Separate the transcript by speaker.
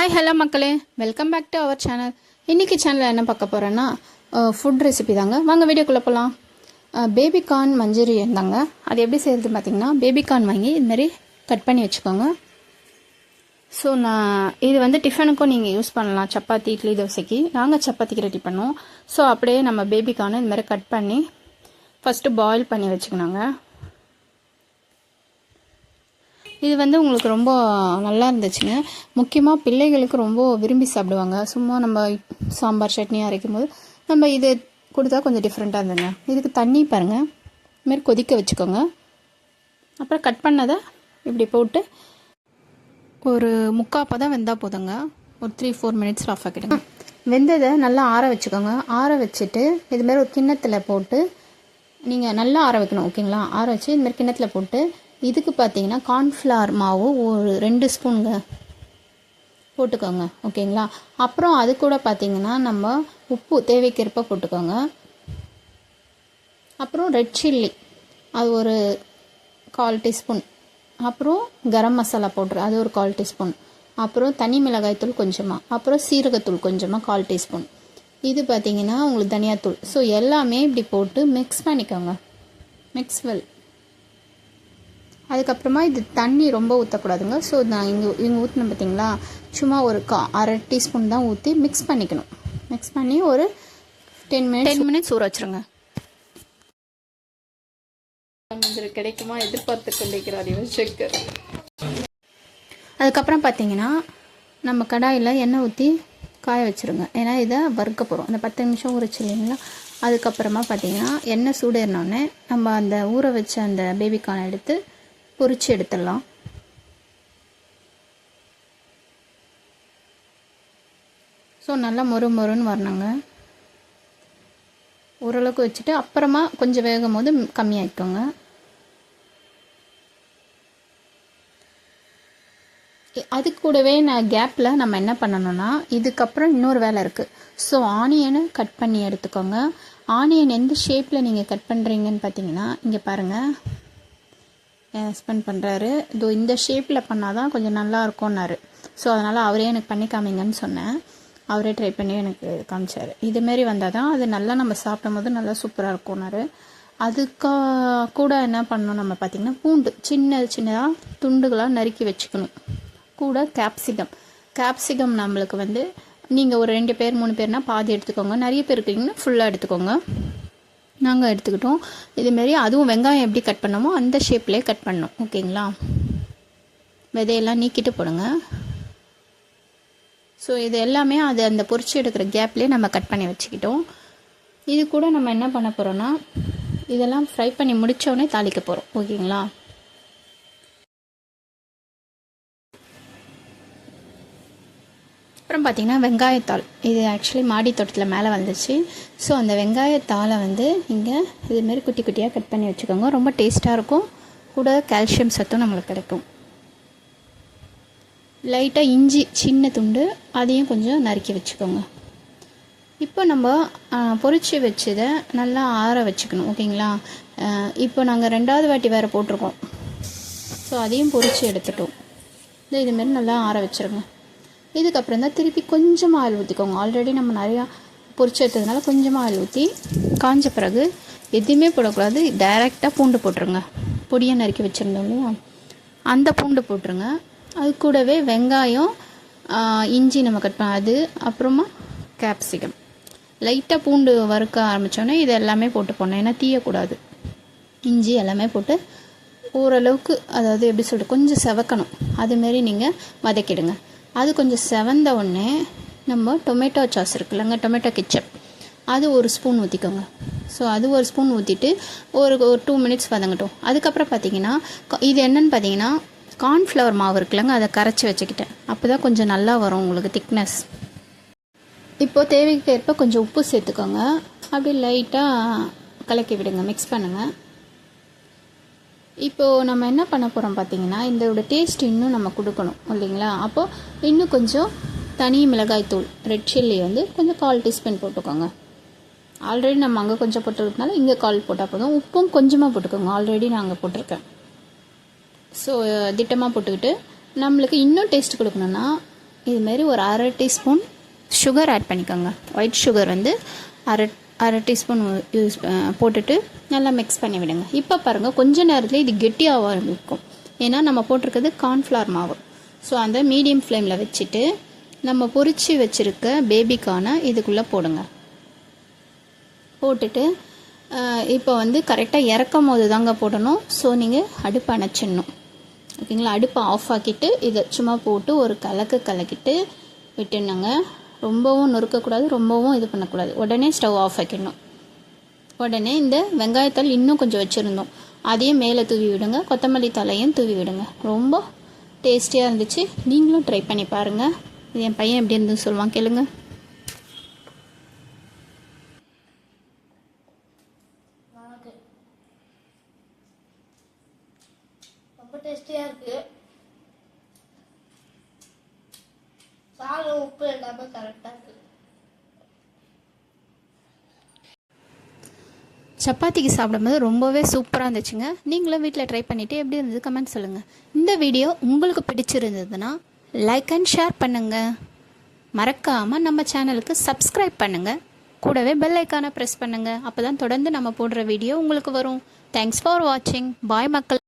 Speaker 1: Hi hello மக்களே, welcome back to our channel. இன்றைக்கி சேனலில் என்ன பார்க்க போகிறேன்னா ஃபுட் ரெசிபி தாங்க. வாங்க வீடியோக்குள்ளே போகலாம். பேபிகார்ன் மஞ்சூரியன் தாங்க. அது எப்படி செய்கிறது பார்த்திங்கன்னா, பேபிகார்ன் வாங்கி இதுமாரி கட் பண்ணி வச்சுக்கோங்க. ஸோ இது வந்து டிஃபனுக்கும் நீங்கள் யூஸ் பண்ணலாம், சப்பாத்தி இட்லி தோசைக்கு. நாங்கள் சப்பாத்திக்கு ரெடி பண்ணோம். ஸோ அப்படியே நம்ம பேபிகார்னை இதுமாதிரி கட் பண்ணி ஃபஸ்ட்டு பாயில் பண்ணி வச்சுக்கணுங்க. இது வந்து உங்களுக்கு ரொம்ப நல்லா இருந்துச்சுங்க. முக்கியமாக பிள்ளைகளுக்கு ரொம்ப விரும்பி சாப்பிடுவாங்க. சும்மா நம்ம சாம்பார் சட்னி அரைக்கும் போது நம்ம இது கொடுத்தா கொஞ்சம் டிஃப்ரெண்ட்டாக இருந்துங்க. இதுக்கு தண்ணி பாருங்கள், இதுமாரி கொதிக்க வச்சுக்கோங்க. அப்புறம் கட் பண்ணதை இப்படி போட்டு ஒரு முக்காப்பதான் வெந்தால் போதுங்க. ஒரு 3-4 மினிட்ஸ் ஆஃப் ஆக்கிடுங்க. வெந்ததை நல்லா ஆற வச்சுக்கோங்க. ஆற வச்சுட்டு இதுமாரி ஒரு கிண்ணத்தில் போட்டு நீங்கள் நல்லா ஆற வைக்கணும், ஓகேங்களா? ஆற வச்சு இதுமாரி கிண்ணத்தில் போட்டு இதுக்கு பார்த்தீங்கன்னா கார்ன்ஃப்ளவர் மாவு ஒரு 2 ஸ்பூனுங்க போட்டுக்கோங்க, ஓகேங்களா? அப்புறம் அது கூட பார்த்தீங்கன்னா நம்ம உப்பு தேவைக்கேற்ப போட்டுக்கோங்க. அப்புறம் ரெட் சில்லி அது ஒரு 1/4 டீஸ்பூன். அப்புறம் கரம் மசாலா பவுட்ரு அது ஒரு 1/4 டீஸ்பூன். அப்புறம் தனி மிளகாய்த்தூள் கொஞ்சமாக, அப்புறம் சீரகத்தூள் கொஞ்சமாக 1/4 டீஸ்பூன். இது பார்த்தீங்கன்னா உங்களுக்கு தனியாத்தூள். ஸோ எல்லாமே இப்படி போட்டு மிக்ஸ் பண்ணிக்கோங்க, மிக்ஸ் வெல். அதுக்கப்புறமா இது தண்ணி ரொம்ப ஊற்றக்கூடாதுங்க. ஸோ நான் இங்கே ஊற்றினேன் பார்த்தீங்களா, சும்மா ஒரு 1/2 டீஸ்பூன் தான் ஊற்றி மிக்ஸ் பண்ணிக்கணும். மிக்ஸ் பண்ணி ஒரு 10 மினிட்ஸ் ஊற வச்சுருங்க. கிடைக்குமா எதிர்பார்த்து கொண்டிருக்கிறார் யோசிக்கர். அதுக்கப்புறம் பார்த்தீங்கன்னா நம்ம கடாயில் எண்ணெய் ஊற்றி காய வச்சுருங்க. ஏன்னா இதை வறுக்க போகிறோம். அந்த 10 நிமிஷம் ஊறச்சு இல்லைங்களா. அதுக்கப்புறமா பார்த்தீங்கன்னா எண்ணெய் சூடேறினோடனே நம்ம அந்த ஊற வச்ச அந்த பேபிகார்னை எடுத்து பொரிச்சு எடுத்துடலாம். ஸோ நல்லா மொறுன்னு வரணுங்க. ஓரளவுக்கு வச்சுட்டு அப்புறமா கொஞ்சம் வேகும் போது கம்மியாகிக்கோங்க. அது கூடவே நான் கேப்பில் நம்ம என்ன பண்ணணும்னா, இதுக்கப்புறம் இன்னொரு வேலை இருக்குது. ஸோ ஆனியனை கட் பண்ணி எடுத்துக்கோங்க. ஆனியன் எந்த ஷேப்பில் நீங்கள் கட் பண்ணுறீங்கன்னு பார்த்தீங்கன்னா, இங்கே பாருங்கள், என் ஹஸ்பண்ட் பண்ணுறாரு. இதோ இந்த ஷேப்பில் பண்ணால் தான் கொஞ்சம் நல்லா இருக்கும்னாரு. ஸோ அதனால் அவரே எனக்கு பண்ணி காமிங்கன்னு சொன்னேன். அவரே ட்ரை பண்ணி எனக்கு காமிச்சார். இதுமாரி வந்தால் தான் அது நல்லா நம்ம சாப்பிடும் போது நல்லா சூப்பராக இருக்கும்னாரு. கூட என்ன பண்ணணும் நம்ம பார்த்திங்கன்னா, பூண்டு சின்னதாக துண்டுகளாக நறுக்கி வச்சுக்கணும். கூட கேப்சிகம் நம்மளுக்கு வந்து நீங்கள் ஒரு 2 பேர் 3 பேர்னால் பாதி எடுத்துக்கோங்க. நிறைய பேர் இருக்கீங்கன்னா ஃபுல்லாக எடுத்துக்கோங்க. நாங்கள் எடுத்துக்கிட்டோம். இதுமாரி அதுவும் வெங்காயம் எப்படி கட் பண்ணோமோ அந்த ஷேப்லேயே கட் பண்ணோம், ஓகேங்களா? விதையெல்லாம் நீக்கிட்டு போடுங்க. ஸோ இது எல்லாமே அது அந்த பொரிச்சு எடுக்கிற கேப்லேயே நம்ம கட் பண்ணி வச்சுக்கிட்டோம். இது கூட நம்ம என்ன பண்ண போகிறோன்னா, இதெல்லாம் ஃப்ரை பண்ணி முடித்தோடனே தாளிக்க போகிறோம், ஓகேங்களா? அப்புறம் பார்த்திங்கன்னா வெங்காயத்தாள், இது ஆக்சுவலி மாடி தோட்டத்தில் மேலே வந்துச்சு. ஸோ அந்த வெங்காயத்தாளை வந்து இங்கே இதுமாரி குட்டி குட்டியாக கட் பண்ணி வச்சுக்கோங்க. ரொம்ப டேஸ்ட்டாக இருக்கும். கூட கால்சியம் சத்தும் நம்மளுக்கு கிடைக்கும். லைட்டாக இஞ்சி சின்ன துண்டு அதையும் கொஞ்சம் நறுக்கி வச்சுக்கோங்க. இப்போ நம்ம பொரிச்சு வச்சதை நல்லா ஆற வச்சுக்கணும், ஓகேங்களா? இப்போ நாங்கள் 2வது வாட்டி வேறு போட்டிருக்கோம். ஸோ அதையும் பொரிச்சு எடுத்துட்டோம். இதுமாரி நல்லா ஆற வச்சுருங்க. இதுக்கப்புறம் தான் திருப்பி கொஞ்சமாக ஆயில் ஊற்றிக்கோங்க. ஆல்ரெடி நம்ம நிறையா பொரிச்சு எடுத்ததுனால கொஞ்சமாக ஆயில் ஊற்றி காஞ்ச பிறகு எதுவுமே போடக்கூடாது, டைரெக்டாக பூண்டு போட்டுருங்க. பொடியை நறுக்கி வச்சுருந்தோம் இல்லையா, அந்த பூண்டு போட்டுருங்க. அது கூடவே வெங்காயம் இஞ்சி நம்ம கட் பண்ண அது, அப்புறமா கேப்சிகம். லைட்டாக பூண்டு வறுக்க ஆரம்பித்தோன்னே இது எல்லாமே போட்டு போடணும், ஏன்னா தீயக்கூடாது. இஞ்சி எல்லாமே போட்டு ஓரளவுக்கு, அதாவது எப்படி சொல்லிட்டு கொஞ்சம் செவக்கணும், அதுமாரி நீங்கள் வதக்கிடுங்க. அது கொஞ்சம் செவந்த உடனே நம்ம டொமேட்டோ சாஸ் இருக்குல்லங்க, டொமேட்டோ கெச்சப், அது 1 ஸ்பூன் ஊற்றிக்கோங்க. ஸோ அது 1 ஸ்பூன் ஊற்றிட்டு ஒரு 2 மினிட்ஸ் வதங்கட்டும். அதுக்கப்புறம் பார்த்தீங்கன்னா இது என்னென்னு பார்த்தீங்கன்னா, கார்ன்ஃப்ளவர் மாவு இருக்குல்லங்க, அதை கரைச்சி வச்சுக்கிட்டேன். அப்போ தான் கொஞ்சம் நல்லா வரும் உங்களுக்கு திக்னஸ். இப்போது தேவைக்கு ஏற்ப கொஞ்சம் உப்பு சேர்த்துக்கோங்க. அப்படி லைட்டாக கலக்கி விடுங்க, மிக்ஸ் பண்ணுங்கள். இப்போது நம்ம என்ன பண்ண போகிறோம் பார்த்தீங்கன்னா, இதோட டேஸ்ட் இன்னும் நம்ம கொடுக்கணும் இல்லைங்களா. அப்போது இன்னும் கொஞ்சம் தனி மிளகாய்த்தூள் ரெட் சில்லி வந்து கொஞ்சம் 1/4 டீஸ்பூன் போட்டுக்கோங்க. ஆல்ரெடி நம்ம அங்கே கொஞ்சம் போட்டுக்கிறதுனால இங்கே 1/4 போட்டால் போதும். உப்பும் கொஞ்சமாக போட்டுக்கோங்க, ஆல்ரெடி நான் அங்கே போட்டிருக்கேன். ஸோ திட்டமாக போட்டுக்கிட்டு நம்மளுக்கு இன்னும் டேஸ்ட் கொடுக்கணுன்னா இதுமாரி ஒரு அரை டீஸ்பூன் சுகர் ஆட் பண்ணிக்கோங்க. ஒயிட் சுகர் வந்து அரை டீஸ்பூன் போட்டுட்டு நல்லா மிக்ஸ் பண்ணி விடுங்க. இப்போ பாருங்கள், கொஞ்ச நேரத்தில் இது கெட்டியாக ஆரம்பிக்கும். ஏன்னா நம்ம போட்டிருக்கிறது கார்ன்ஃப்ளவர் மாவு. ஸோ அந்த மீடியம் ஃப்ளேமில் வச்சுட்டு நம்ம பொரித்து வச்சுருக்க பேபிக்கான இதுக்குள்ளே போடுங்க. போட்டுட்டு இப்போ வந்து கரெக்டாக இறக்கும் போது தாங்க போடணும். ஸோ நீங்கள் அடுப்பை அணைச்சிடணும். ஓகேங்களா? அடுப்பை ஆஃப் ஆக்கிட்டு இதை சும்மா போட்டு ஒரு கலக்கிட்டு விட்டுணுங்க. ரொம்பவும் நொறுக்கக்கூடாது, ரொம்பவும் இது பண்ணக்கூடாது. உடனே ஸ்டவ் ஆஃப் ஆக்கிடணும். உடனே இந்த வெங்காயத்தால் இன்னும் கொஞ்சம் வச்சுருந்தோம், அதையும் மேலே தூவி விடுங்க. கொத்தமல்லி தலையும் தூவி விடுங்க. ரொம்ப டேஸ்டியாக இருந்துச்சு. நீங்களும் ட்ரை பண்ணி பாருங்கள். இது என் பையன் எப்படி இருந்துன்னு சொல்லுவான், கேளுங்க.
Speaker 2: ரொம்ப டேஸ்டியாக இருக்குது. சாதம் உப்பு எல்லாமே கரெக்டாக இருக்குது.
Speaker 1: சப்பாத்திக்கு சாப்பிடும்போது ரொம்பவே சூப்பராக இருந்துச்சுங்க. நீங்களும் வீட்டில் ட்ரை பண்ணிவிட்டு எப்படி இருந்தது கமெண்ட் சொல்லுங்கள். இந்த வீடியோ உங்களுக்கு பிடிச்சிருந்ததுன்னா லைக் அண்ட் ஷேர் பண்ணுங்கள். மறக்காமல் நம்ம சேனலுக்கு சப்ஸ்கிரைப் பண்ணுங்கள். கூடவே பெல் ஐக்கானை ப்ரெஸ் பண்ணுங்கள். அப்போ தான் தொடர்ந்து நம்ம போடுற வீடியோ உங்களுக்கு வரும். தேங்க்ஸ் ஃபார் வாட்சிங். பாய் மக்கள்.